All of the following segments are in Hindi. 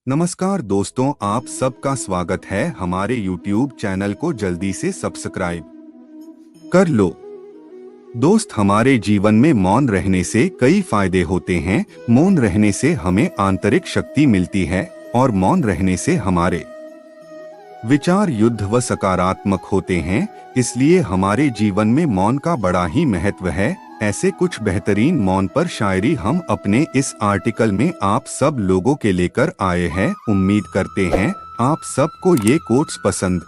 नमस्कार दोस्तों, आप सबका स्वागत है। हमारे YouTube चैनल को जल्दी से सब्सक्राइब कर लो। दोस्त, हमारे जीवन में मौन रहने से कई फायदे होते हैं। मौन रहने से हमें आंतरिक शक्ति मिलती है और मौन रहने से हमारे विचार युद्ध व सकारात्मक होते हैं। इसलिए हमारे जीवन में मौन का बड़ा ही महत्व है। ऐसे कुछ बेहतरीन मौन पर शायरी हम अपने इस आर्टिकल में आप सब लोगों के लेकर आए हैं। उम्मीद करते हैं आप सबको ये कोट्स पसंद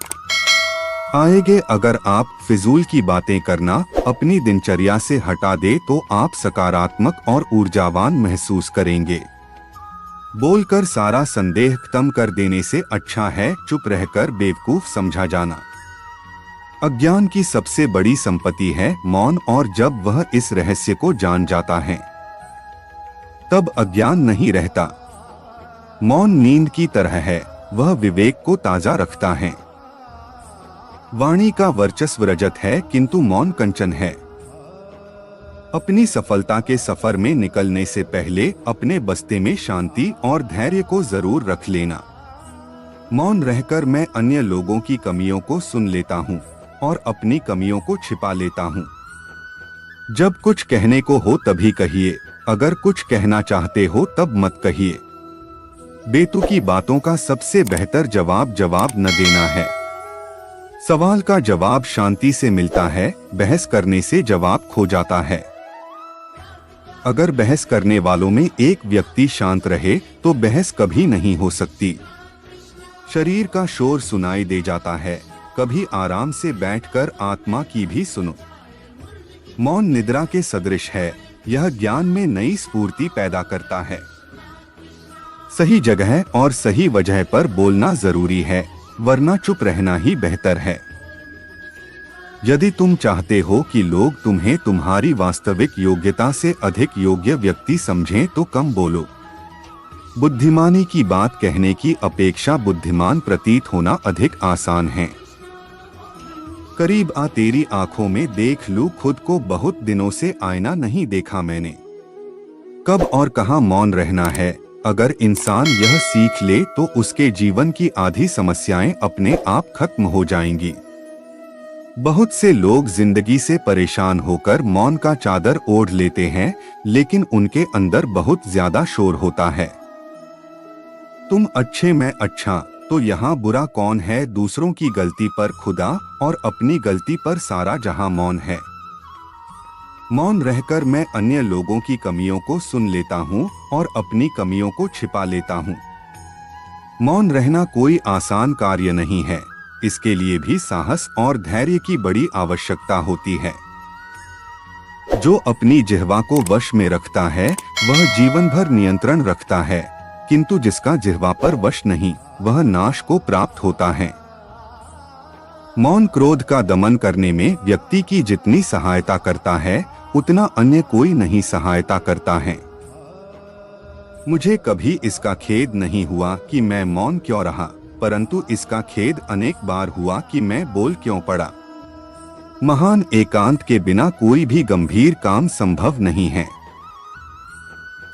आएंगे। अगर आप फिजूल की बातें करना अपनी दिनचर्या से हटा दे तो आप सकारात्मक और ऊर्जावान महसूस करेंगे। बोलकर सारा संदेह खत्म कर देने से अच्छा है चुप रहकर बेवकूफ समझा जाना। अज्ञान की सबसे बड़ी संपत्ति है मौन, और जब वह इस रहस्य को जान जाता है तब अज्ञान नहीं रहता। मौन नींद की तरह है, वह विवेक को ताजा रखता है। वाणी का वर्चस्व रजत है किंतु मौन कंचन है। अपनी सफलता के सफर में निकलने से पहले अपने बस्ते में शांति और धैर्य को जरूर रख लेना। मौन रहकर मैं अन्य लोगों की कमियों को सुन लेता हूँ और अपनी कमियों को छिपा लेता हूँ। जब कुछ कहने को हो तभी कहिए, अगर कुछ कहना चाहते हो तब मत कहिए। बेतुकी बातों का सबसे बेहतर जवाब न देना है। सवाल का जवाब शांति से मिलता है, बहस करने से जवाब खो जाता है। अगर बहस करने वालों में एक व्यक्ति शांत रहे तो बहस कभी नहीं हो सकती। शरीर का शोर सुनाई दे जाता है, कभी आराम से बैठकर आत्मा की भी सुनो। मौन निद्रा के सदृश है, यह ज्ञान में नई स्फूर्ति पैदा करता है। सही जगह और सही वजह पर बोलना जरूरी है, वरना चुप रहना ही बेहतर है। यदि तुम चाहते हो कि लोग तुम्हें तुम्हारी वास्तविक योग्यता से अधिक योग्य व्यक्ति समझें तो कम बोलो। बुद्धिमानी की बात कहने की अपेक्षा बुद्धिमान प्रतीत होना अधिक आसान है। करीब आ तेरी आंखों में देख लूं खुद को, बहुत दिनों से आईना नहीं देखा मैंने। कब और कहां मौन रहना है, अगर इंसान यह सीख ले तो उसके जीवन की आधी समस्याएं अपने आप खत्म हो जाएंगी। बहुत से लोग जिंदगी से परेशान होकर मौन का चादर ओढ़ लेते हैं, लेकिन उनके अंदर बहुत ज्यादा शोर होता है। तुम अच्छे मैं अच्छा, तो यहाँ बुरा कौन है। दूसरों की गलती पर खुदा और अपनी गलती पर सारा जहां मौन है। मौन रहकर मैं अन्य लोगों की कमियों को सुन लेता हूँ और अपनी कमियों को छिपा लेता हूँ। मौन रहना कोई आसान कार्य नहीं है, इसके लिए भी साहस और धैर्य की बड़ी आवश्यकता होती है। जो अपनी जिह्वा को वश में रखता है वह जीवन भर नियंत्रण रखता है, किंतु जिसका जिह्वा पर वश नहीं वह नाश को प्राप्त होता है। मौन क्रोध का दमन करने में व्यक्ति की जितनी सहायता करता है उतना अन्य कोई नहीं सहायता करता है। मुझे कभी इसका खेद नहीं हुआ कि मैं मौन क्यों रहा, परंतु इसका खेद अनेक बार हुआ कि मैं बोल क्यों पड़ा। महान एकांत के बिना कोई भी गंभीर काम संभव नहीं है।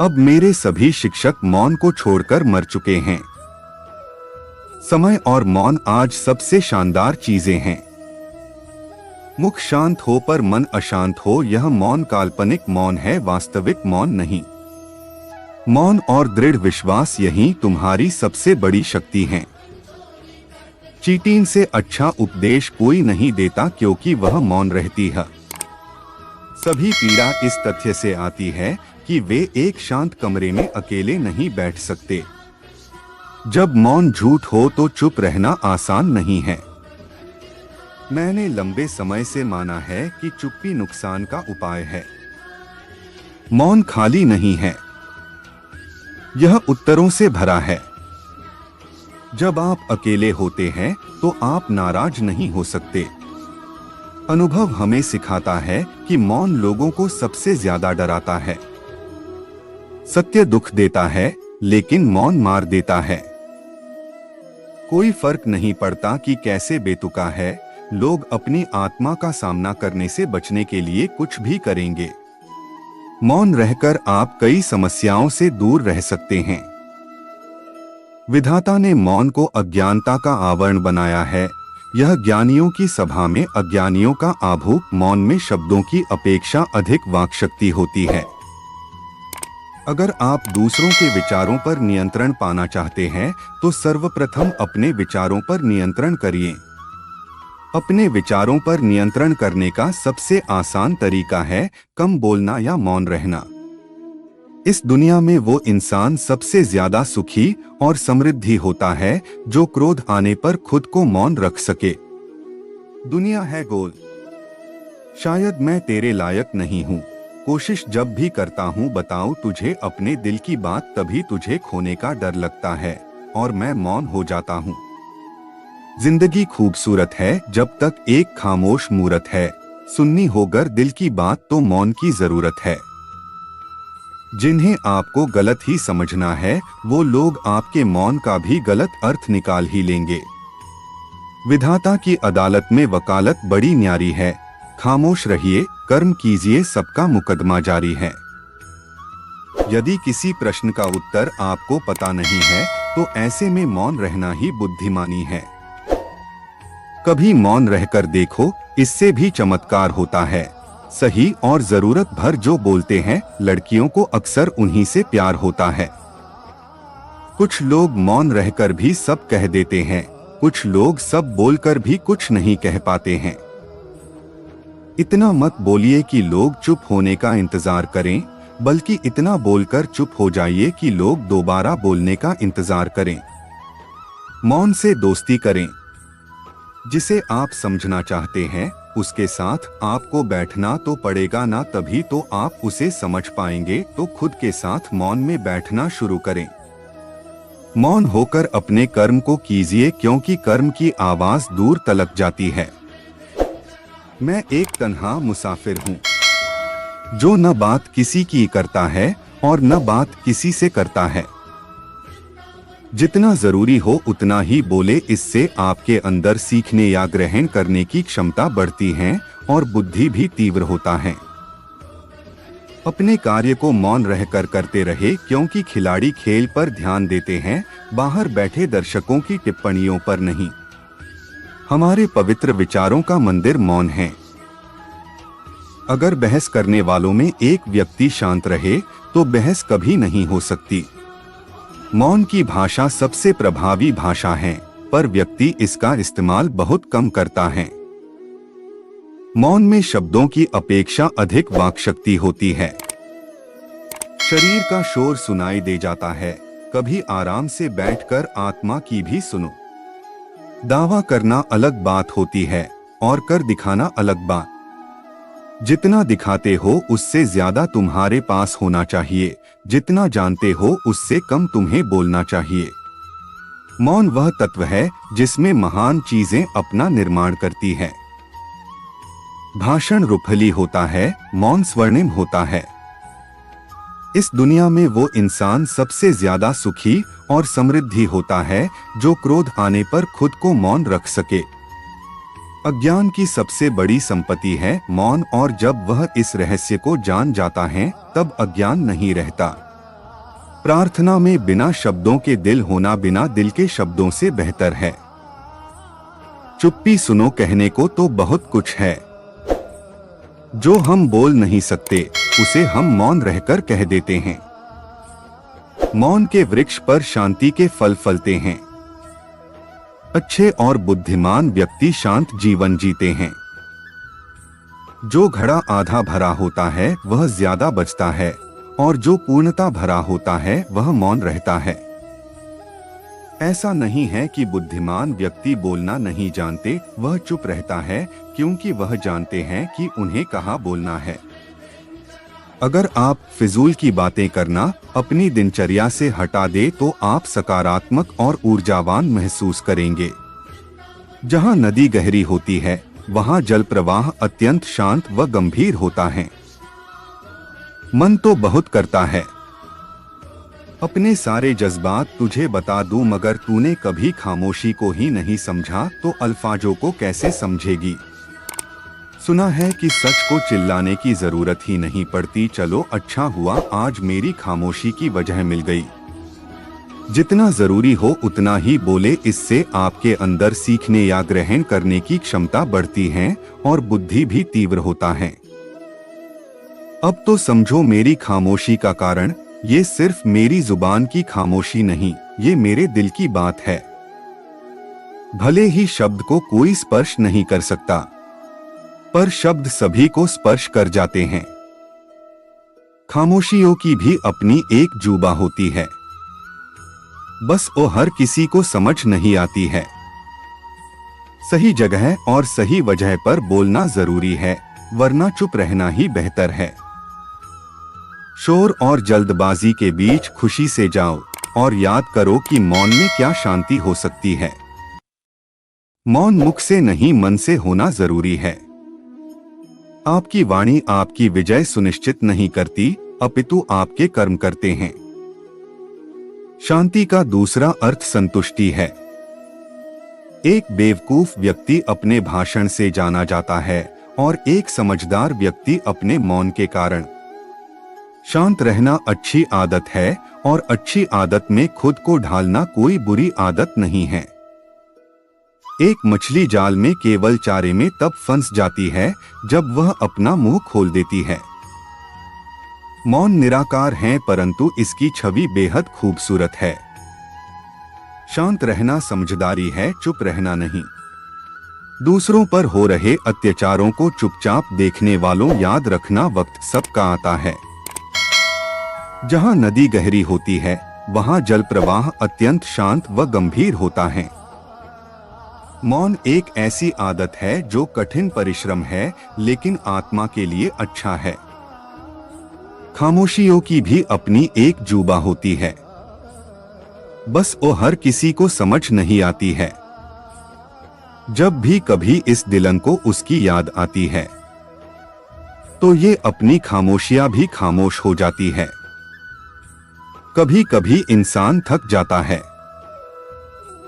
अब मेरे सभी शिक्षक मौन को छोड़कर मर चुके हैं। समय और मौन आज सबसे शानदार चीजें हैं। मुख शांत हो पर मन अशांत हो, यह मौन काल्पनिक मौन है, वास्तविक मौन नहीं। मौन और दृढ़ विश्वास यही तुम्हारी सबसे बड़ी शक्ति है। चीटीन से अच्छा उपदेश कोई नहीं देता क्योंकि वह मौन रहती है। सभी पीड़ा इस तथ्य से आती है कि वे एक शांत कमरे में अकेले नहीं बैठ सकते। जब मौन झूठ हो तो चुप रहना आसान नहीं है। मैंने लंबे समय से माना है कि चुप्पी नुकसान का उपाय है। मौन खाली नहीं है, यह उत्तरों से भरा है। जब आप अकेले होते हैं तो आप नाराज नहीं हो सकते। अनुभव हमें सिखाता है कि मौन लोगों को सबसे ज्यादा डराता है। सत्य दुख देता है, लेकिन मौन मार देता है। कोई फर्क नहीं पड़ता कि कैसे बेतुका है, लोग अपनी आत्मा का सामना करने से बचने के लिए कुछ भी करेंगे। मौन रहकर आप कई समस्याओं से दूर रह सकते हैं। विधाता ने मौन को अज्ञानता का आवरण बनाया है। यह ज्ञानियों की सभा में अज्ञानियों का आभूत। मौन में शब्दों की अपेक्षा अधिक वाक् शक्ति होती है। अगर आप दूसरों के विचारों पर नियंत्रण पाना चाहते हैं तो सर्वप्रथम अपने विचारों पर नियंत्रण करिए। अपने विचारों पर नियंत्रण करने का सबसे आसान तरीका है कम बोलना या मौन रहना। इस दुनिया में वो इंसान सबसे ज्यादा सुखी और समृद्धि होता है जो क्रोध आने पर खुद को मौन रख सके। दुनिया है गोल, शायद मैं तेरे लायक नहीं हूँ। कोशिश जब भी करता हूँ बताऊं तुझे अपने दिल की बात, तभी तुझे खोने का डर लगता है और मैं मौन हो जाता हूँ। जिंदगी खूबसूरत है जब तक एक खामोश मूरत है। सुननी होगर दिल की बात तो मौन की जरूरत है। जिन्हें आपको गलत ही समझना है वो लोग आपके मौन का भी गलत अर्थ निकाल ही लेंगे। विधाता की अदालत में वकालत बड़ी न्यारी है। खामोश रहिए, कर्म कीजिए, सबका मुकदमा जारी है। यदि किसी प्रश्न का उत्तर आपको पता नहीं है तो ऐसे में मौन रहना ही बुद्धिमानी है। कभी मौन रहकर देखो, इससे भी चमत्कार होता है। सही और जरूरत भर जो बोलते हैं, लड़कियों को अक्सर उन्हीं से प्यार होता है। कुछ लोग मौन रहकर भी सब कह देते हैं, कुछ लोग सब बोलकर भी कुछ नहीं कह पाते हैं। इतना मत बोलिए कि लोग चुप होने का इंतजार करें, बल्कि इतना बोलकर चुप हो जाइए कि लोग दोबारा बोलने का इंतजार करें। मौन से दोस्ती करें। जिसे आप समझना चाहते हैं उसके साथ आपको बैठना तो पड़ेगा ना, तभी तो आप उसे समझ पाएंगे। तो खुद के साथ मौन में बैठना शुरू करें। मौन होकर अपने कर्म को कीजिए, क्योंकि कर्म की आवाज दूर तलक जाती है। मैं एक तन्हा मुसाफिर हूँ जो न बात किसी की करता है और न बात किसी से करता है। जितना जरूरी हो उतना ही बोले, इससे आपके अंदर सीखने या ग्रहण करने की क्षमता बढ़ती है और बुद्धि भी तीव्र होता है। अपने कार्य को मौन रहकर करते रहे, क्योंकि खिलाड़ी खेल पर ध्यान देते हैं, बाहर बैठे दर्शकों की टिप्पणियों पर नहीं। हमारे पवित्र विचारों का मंदिर मौन है। अगर बहस करने वालों में एक व्यक्ति शांत रहे तो बहस कभी नहीं हो सकती। मौन की भाषा सबसे प्रभावी भाषा है, पर व्यक्ति इसका इस्तेमाल बहुत कम करता है। मौन में शब्दों की अपेक्षा अधिक वाक् शक्ति होती है। शरीर का शोर सुनाई दे जाता है, कभी आराम से बैठकर आत्मा की भी सुनो। दावा करना अलग बात होती है और कर दिखाना अलग बात। जितना दिखाते हो उससे ज्यादा तुम्हारे पास होना चाहिए, जितना जानते हो उससे कम तुम्हें बोलना चाहिए। मौन वह तत्व है जिसमें महान चीजें अपना निर्माण करती है। भाषण रूपली होता है, मौन स्वर्णिम होता है। इस दुनिया में वो इंसान सबसे ज्यादा सुखी और समृद्धि होता है जो क्रोध आने पर खुद को मौन रख सके। अज्ञान की सबसे बड़ी संपत्ति है मौन, और जब वह इस रहस्य को जान जाता है तब अज्ञान नहीं रहता। प्रार्थना में बिना शब्दों के दिल होना बिना दिल के शब्दों से बेहतर है। चुप्पी सुनो कहने को तो बहुत कुछ है। जो हम बोल नहीं सकते उसे हम मौन रहकर कह देते हैं। मौन के वृक्ष पर शांति के फल फलते हैं। अच्छे और बुद्धिमान व्यक्ति शांत जीवन जीते हैं। जो घड़ा आधा भरा होता है वह ज्यादा बचता है, और जो पूर्णता भरा होता है वह मौन रहता है। ऐसा नहीं है कि बुद्धिमान व्यक्ति बोलना नहीं जानते, वह चुप रहता है क्योंकि वह जानते हैं कि उन्हें कहाँ बोलना है। अगर आप फिजूल की बातें करना अपनी दिनचर्या से हटा दे तो आप सकारात्मक और ऊर्जावान महसूस करेंगे। जहाँ नदी गहरी होती है वहाँ जल प्रवाह अत्यंत शांत व गंभीर होता है। मन तो बहुत करता है अपने सारे जज्बात तुझे बता दूं, मगर तूने कभी खामोशी को ही नहीं समझा तो अल्फाजों को कैसे समझेगी। सुना है कि सच को चिल्लाने की जरूरत ही नहीं पड़ती। चलो अच्छा हुआ आज मेरी खामोशी की वजह मिल गई। जितना जरूरी हो उतना ही बोले, इससे आपके अंदर सीखने या ग्रहण करने की क्षमता बढ़ती है और बुद्धि भी तीव्र होता है। अब तो समझो मेरी खामोशी का कारण ये सिर्फ मेरी जुबान की खामोशी नहीं, ये मेरे दिल की बात है। भले ही शब्द को कोई स्पर्श नहीं कर सकता, पर शब्द सभी को स्पर्श कर जाते हैं। खामोशियों की भी अपनी एक जुबा होती है, बस वो हर किसी को समझ नहीं आती है। सही जगह और सही वजह पर बोलना जरूरी है, वरना चुप रहना ही बेहतर है। शोर और जल्दबाजी के बीच खुशी से जाओ और याद करो कि मौन में क्या शांति हो सकती है। मौन मुख से नहीं, मन से होना जरूरी है। आपकी वाणी आपकी विजय सुनिश्चित नहीं करती, अपितु आपके कर्म करते हैं। शांति का दूसरा अर्थ संतुष्टि है। एक बेवकूफ व्यक्ति अपने भाषण से जाना जाता है और एक समझदार व्यक्ति अपने मौन के कारण। शांत रहना अच्छी आदत है और अच्छी आदत में खुद को ढालना कोई बुरी आदत नहीं है। एक मछली जाल में केवल चारे में तब फंस जाती है जब वह अपना मुंह खोल देती है। मौन निराकार है, परंतु इसकी छवि बेहद खूबसूरत है। शांत रहना समझदारी है, चुप रहना नहीं। दूसरों पर हो रहे अत्याचारों को चुपचाप देखने वालों, याद रखना वक्त सबका आता है। जहां नदी गहरी होती है वहां जल प्रवाह अत्यंत शांत व गंभीर होता है। मौन एक ऐसी आदत है जो कठिन परिश्रम है, लेकिन आत्मा के लिए अच्छा है। खामोशियों की भी अपनी एक जुबा होती है, बस वो हर किसी को समझ नहीं आती है। जब भी कभी इस दिलन को उसकी याद आती है तो ये अपनी खामोशियां भी खामोश हो जाती है। कभी कभी इंसान थक जाता है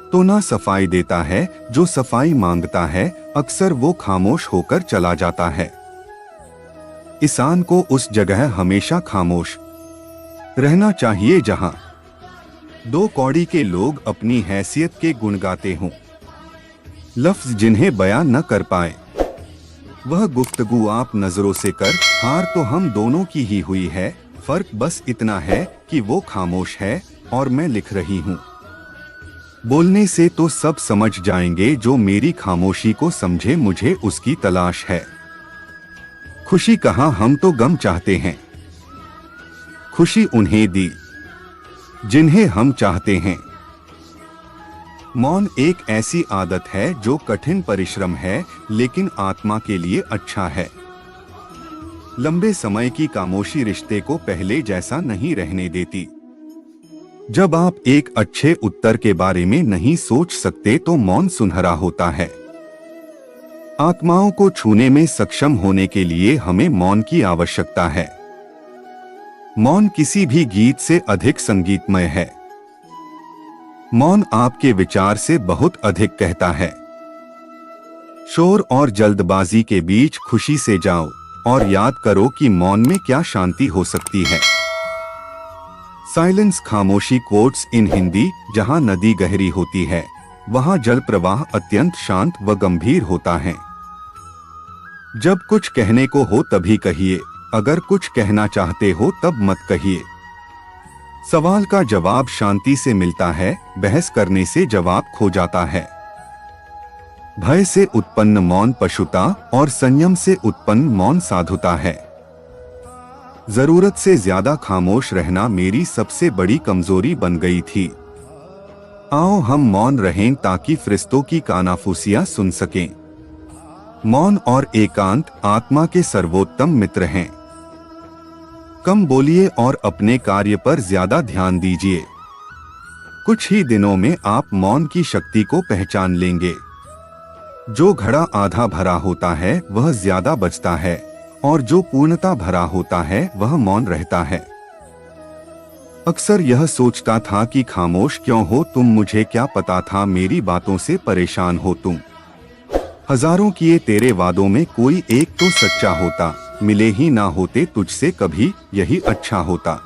तो ना सफाई देता है, जो सफाई मांगता है अक्सर वो खामोश होकर चला जाता है। इंसान को उस जगह हमेशा खामोश रहना चाहिए जहां दो कौड़ी के लोग अपनी हैसियत के गुण गाते हों, लफ्ज जिन्हें बयान न कर पाए। वह गुफ्तगू आप नजरों से कर, हार तो हम दोनों की ही हुई है, फर्क बस इतना है कि वो खामोश है और मैं लिख रही हूँ। बोलने से तो सब समझ जाएंगे, जो मेरी खामोशी को समझे मुझे उसकी तलाश है। खुशी कहाँ, हम तो गम चाहते हैं। खुशी उन्हें दी जिन्हें हम चाहते हैं। मौन एक ऐसी आदत है जो कठिन परिश्रम है, लेकिन आत्मा के लिए अच्छा है। लंबे समय की खामोशी रिश्ते को पहले जैसा नहीं रहने देती। जब आप एक अच्छे उत्तर के बारे में नहीं सोच सकते तो मौन सुनहरा होता है। आत्माओं को छूने में सक्षम होने के लिए हमें मौन की आवश्यकता है। मौन किसी भी गीत से अधिक संगीतमय है। मौन आपके विचार से बहुत अधिक कहता है। शोर और जल्दबाजी के बीच खुशी से जाओ और याद करो कि मौन में क्या शांति हो सकती है। साइलेंस खामोशी कोट्स इन हिंदी। जहां नदी गहरी होती है वहां जल प्रवाह अत्यंत शांत व गंभीर होता है। जब कुछ कहने को हो तभी कहिए, अगर कुछ कहना चाहते हो तब मत कहिए। सवाल का जवाब शांति से मिलता है, बहस करने से जवाब खो जाता है। भय से उत्पन्न मौन पशुता और संयम से उत्पन्न मौन साधुता है। जरूरत से ज्यादा खामोश रहना मेरी सबसे बड़ी कमजोरी बन गई थी। आओ हम मौन रहें ताकि फरिश्तों की कानाफूसियां सुन सकें। मौन और एकांत आत्मा के सर्वोत्तम मित्र हैं। कम बोलिए और अपने कार्य पर ज्यादा ध्यान दीजिए। कुछ ही दिनों में आप मौन की शक्ति को पहचान लेंगे। जो घड़ा आधा भरा होता है वह ज्यादा बचता है, और जो पूर्णता भरा होता है वह मौन रहता है। अक्सर यह सोचता था कि खामोश क्यों हो तुम, मुझे क्या पता था मेरी बातों से परेशान हो तुम। हजारों किए तेरे वादों में कोई एक तो सच्चा होता, मिले ही ना होते तुझसे कभी, यही अच्छा होता।